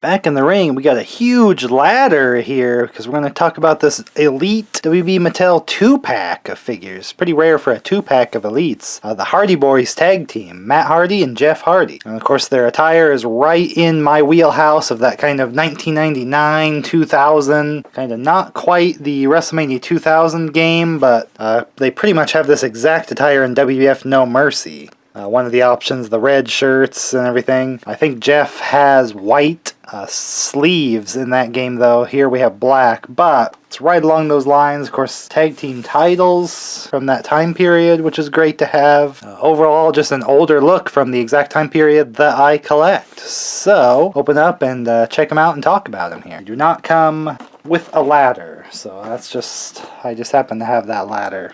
Back in the ring, we got a huge ladder here because we're going to talk about this Elite WWF Mattel 2-pack of figures. Pretty rare for a 2-pack of Elites. The Hardy Boyz tag team, Matt Hardy and Jeff Hardy. And of course their attire is right in my wheelhouse of that kind of 1999, 2000, kind of not quite the WrestleMania 2000 game, but they pretty much have this exact attire in WWF No Mercy. One of the options, the red shirts and everything. I think Jeff has white sleeves in that game though. Here we have black, but it's right along those lines. Of course, tag team titles from that time period, which is great to have. Overall, just an older look from the exact time period that I collect. So, open up and check them out and talk about them here. Do not come with a ladder, so that's just, I just happen to have that ladder.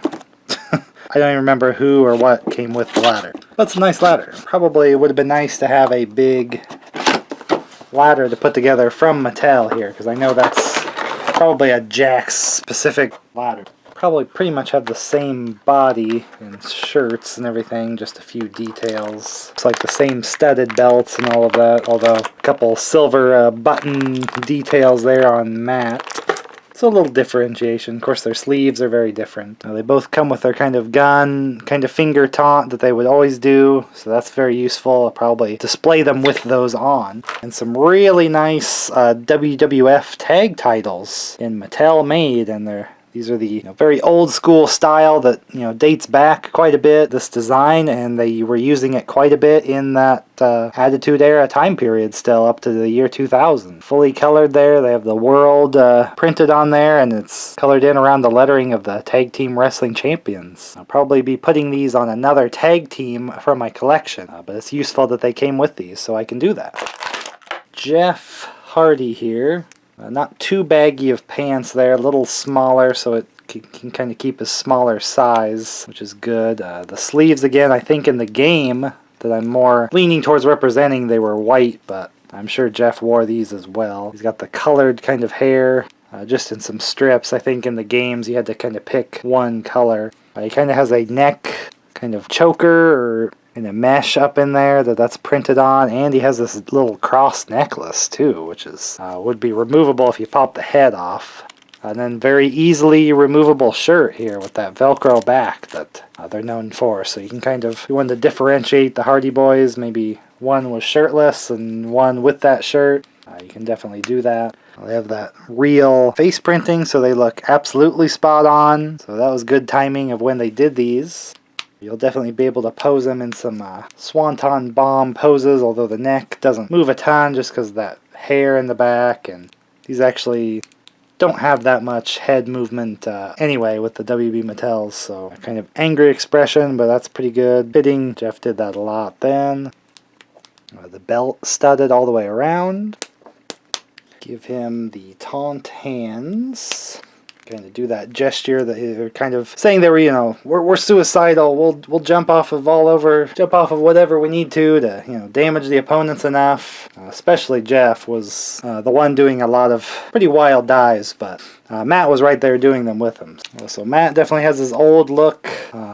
I don't even remember who or what came with the ladder. But it's a nice ladder. Probably would have been nice to have a big ladder to put together from Mattel here, because I know that's probably a Jakks specific ladder. Probably pretty much have the same body and shirts and everything, just a few details. It's like the same studded belts and all of that, although a couple silver button details there on Matt. It's a little differentiation. Of course, their sleeves are very different. They both come with their kind of gun, kind of finger taunt that they would always do, so that's very useful. I'll probably display them with those on. And some really nice WWF tag titles in Mattel made, and these are the very old school style that dates back quite a bit, this design, and they were using it quite a bit in that Attitude Era time period still up to the year 2000. Fully colored there. They have the world printed on there, and it's colored in around the lettering of the Tag Team Wrestling Champions. I'll probably be putting these on another tag team from my collection, but it's useful that they came with these, so I can do that. Jeff Hardy here. Not too baggy of pants there, a little smaller so it can kind of keep a smaller size, which is good. The sleeves, again, I think in the game that I'm more leaning towards representing, they were white, but I'm sure Jeff wore these as well. He's got the colored kind of hair, just in some strips. I think in the games you had to kind of pick one color. He kind of has a neck kind of choker or in a mesh up in there that's printed on, and he has this little cross necklace too, which is would be removable if you pop the head off. And then very easily removable shirt here with that Velcro back that they're known for. So you can kind of, if you wanted to differentiate the Hardy Boys, maybe one was shirtless and one with that shirt, you can definitely do that. They have that real face printing, so they look absolutely spot on. So that was good timing of when they did these. You'll definitely be able to pose them in some Swanton Bomb poses, although the neck doesn't move a ton just because of that hair in the back, and these actually don't have that much head movement anyway with the WB Mattels, so a kind of angry expression, but that's pretty good. Fitting, Jeff did that a lot then. The belt studded all the way around. Give him the taunt hands. Kind of do that gesture that they're kind of saying they were, we're suicidal. We'll jump off of whatever we need to damage the opponents enough. Especially Jeff was the one doing a lot of pretty wild dives, but Matt was right there doing them with him. So Matt definitely has his old look.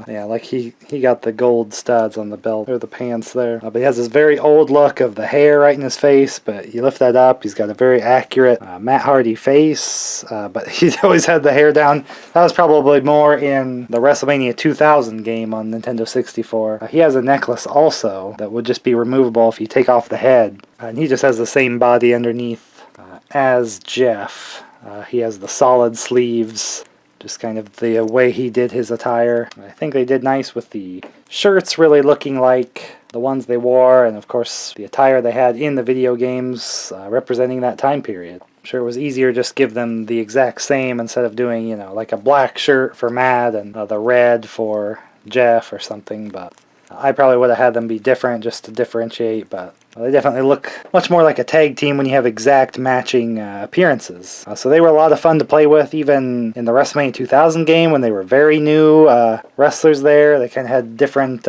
Yeah, like he got the gold studs on the belt or the pants there. But he has this very old look of the hair right in his face, but you lift that up, he's got a very accurate Matt Hardy face, but he's always had the hair down. That was probably more in the WrestleMania 2000 game on Nintendo 64. He has a necklace also that would just be removable if you take off the head. And he just has the same body underneath as Jeff. He has the solid sleeves, just kind of the way he did his attire. I think they did nice with the shirts really looking like the ones they wore, and of course the attire they had in the video games representing that time period. I'm sure it was easier just give them the exact same instead of doing, like a black shirt for Matt and the red for Jeff or something, but I probably would have had them be different just to differentiate, but they definitely look much more like a tag team when you have exact matching appearances. So they were a lot of fun to play with, even in the WrestleMania 2000 game when they were very new wrestlers there. They kind of had different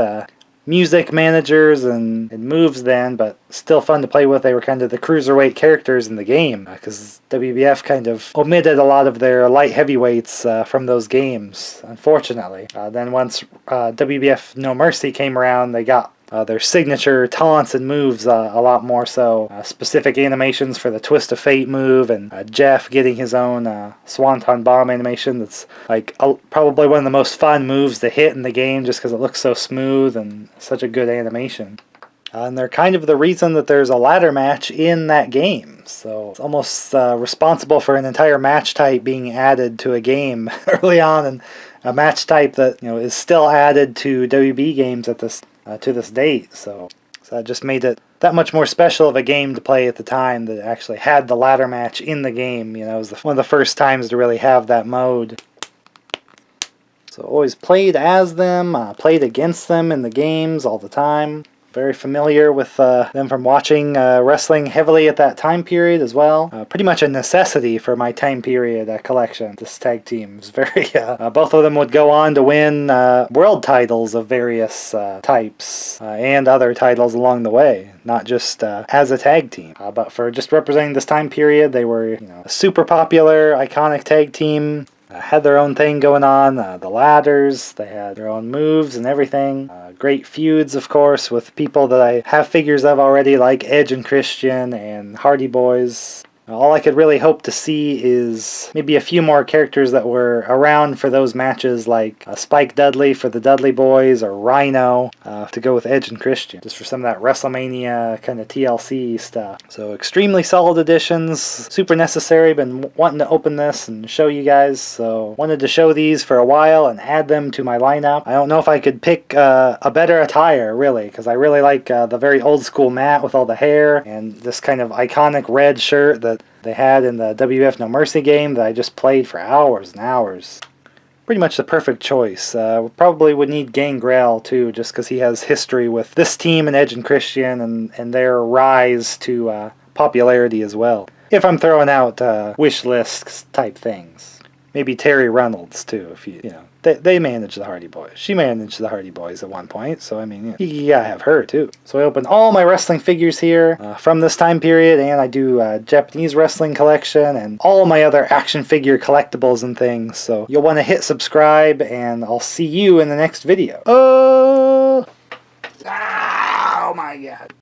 music managers and moves then, but still fun to play with. They were kind of the cruiserweight characters in the game because WWF kind of omitted a lot of their light heavyweights from those games, unfortunately. Then once WWF No Mercy came around, they got their signature taunts and moves a lot more so. Specific animations for the Twist of Fate move, and Jeff getting his own Swanton Bomb animation that's like probably one of the most fun moves to hit in the game just because it looks so smooth and such a good animation. And they're kind of the reason that there's a ladder match in that game. So it's almost responsible for an entire match type being added to a game early on, and a match type that is still added to WB games at this to this date. So that just made it that much more special of a game to play at the time that actually had the ladder match in the game. It was one of the first times to really have that mode. So always played as them, played against them in the games all the time. Very familiar with them from watching wrestling heavily at that time period as well. Pretty much a necessity for my time period collection. This tag team is very... both of them would go on to win world titles of various types and other titles along the way. Not just as a tag team, but for just representing this time period, they were a super popular, iconic tag team. Had their own thing going on, the ladders, they had their own moves and everything. Great feuds, of course, with people that I have figures of already, like Edge and Christian and Hardy Boyz. All I could really hope to see is maybe a few more characters that were around for those matches, like Spike Dudley for the Dudley Boys, or Rhino to go with Edge and Christian, just for some of that WrestleMania kind of TLC stuff. So extremely solid additions, super necessary. Been wanting to open this and show you guys, so wanted to show these for a while and add them to my lineup. I don't know if I could pick a better attire, really, because I really like the very old school Matt with all the hair and this kind of iconic red shirt that they had in the WWF No Mercy game that I just played for hours and hours. Pretty much the perfect choice. Probably would need Gangrel too, just because he has history with this team and Edge and Christian and their rise to popularity as well. If I'm throwing out wish lists type things. Maybe Terry Reynolds too, if you know. They manage the Hardy Boyz. She managed the Hardy Boyz at one point, so I mean, you gotta have her too. So I opened all my wrestling figures here from this time period, and I do a Japanese wrestling collection and all my other action figure collectibles and things. So you'll want to hit subscribe, and I'll see you in the next video. Oh my God.